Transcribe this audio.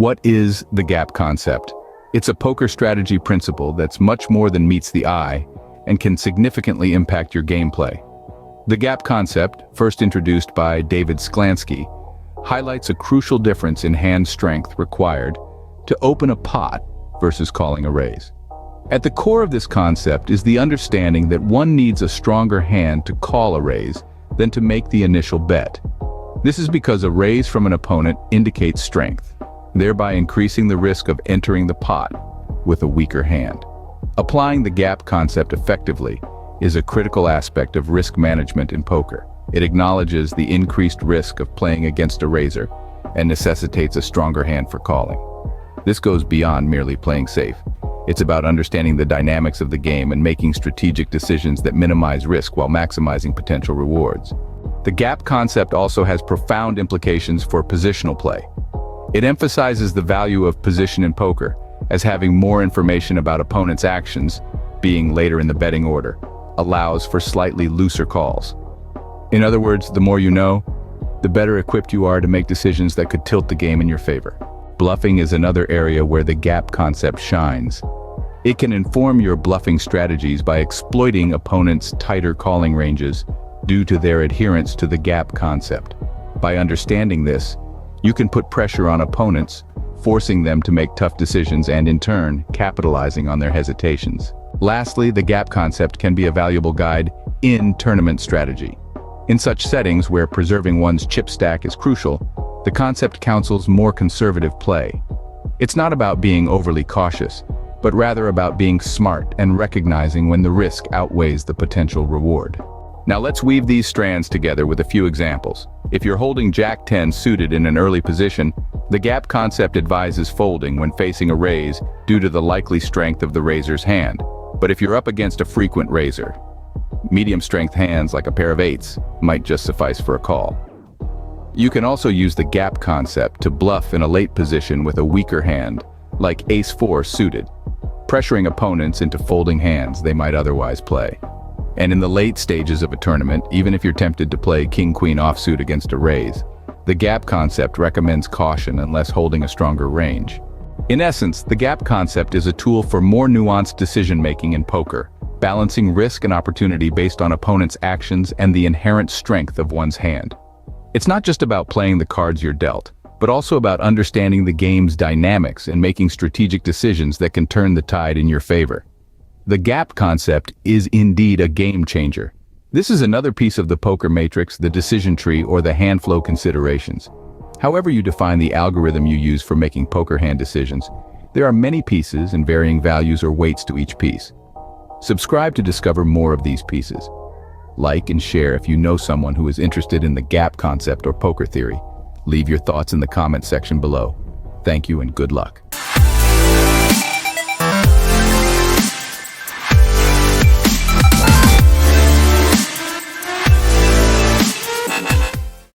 What is the gap concept? It's a poker strategy principle that's much more than meets the eye and can significantly impact your gameplay. The gap concept, first introduced by David Sklansky, highlights a crucial difference in hand strength required to open a pot versus calling a raise. At the core of this concept is the understanding that one needs a stronger hand to call a raise than to make the initial bet. This is because a raise from an opponent indicates strength, thereby increasing the risk of entering the pot with a weaker hand. Applying the gap concept effectively is a critical aspect of risk management in poker. It acknowledges the increased risk of playing against a raiser and necessitates a stronger hand for calling. This goes beyond merely playing safe. It's about understanding the dynamics of the game and making strategic decisions that minimize risk while maximizing potential rewards. The gap concept also has profound implications for positional play. It emphasizes the value of position in poker, as having more information about opponents' actions, being later in the betting order, allows for slightly looser calls. In other words, the more you know, the better equipped you are to make decisions that could tilt the game in your favor. Bluffing is another area where the gap concept shines. It can inform your bluffing strategies by exploiting opponents' tighter calling ranges due to their adherence to the gap concept. By understanding this, you can put pressure on opponents, forcing them to make tough decisions and, in turn, capitalizing on their hesitations. Lastly, the gap concept can be a valuable guide in tournament strategy. In such settings where preserving one's chip stack is crucial, the concept counsels more conservative play. It's not about being overly cautious, but rather about being smart and recognizing when the risk outweighs the potential reward. Now let's weave these strands together with a few examples. If you're holding Jack 10 suited in an early position, the gap concept advises folding when facing a raise due to the likely strength of the raiser's hand. But if you're up against a frequent raiser, medium strength hands like a pair of eights might just suffice for a call. You can also use the gap concept to bluff in a late position with a weaker hand, like Ace 4 suited, pressuring opponents into folding hands they might otherwise play. And in the late stages of a tournament, even if you're tempted to play King-Queen offsuit against a raise, the gap concept recommends caution unless holding a stronger range. In essence, the gap concept is a tool for more nuanced decision-making in poker, balancing risk and opportunity based on opponents' actions and the inherent strength of one's hand. It's not just about playing the cards you're dealt, but also about understanding the game's dynamics and making strategic decisions that can turn the tide in your favor. The gap concept is indeed a game changer. This is another piece of the poker matrix, the decision tree, or the hand flow considerations. However you define the algorithm you use for making poker hand decisions, there are many pieces and varying values or weights to each piece. Subscribe to discover more of these pieces. Like and share if you know someone who is interested in the gap concept or poker theory. Leave your thoughts in the comment section below. Thank you and good luck.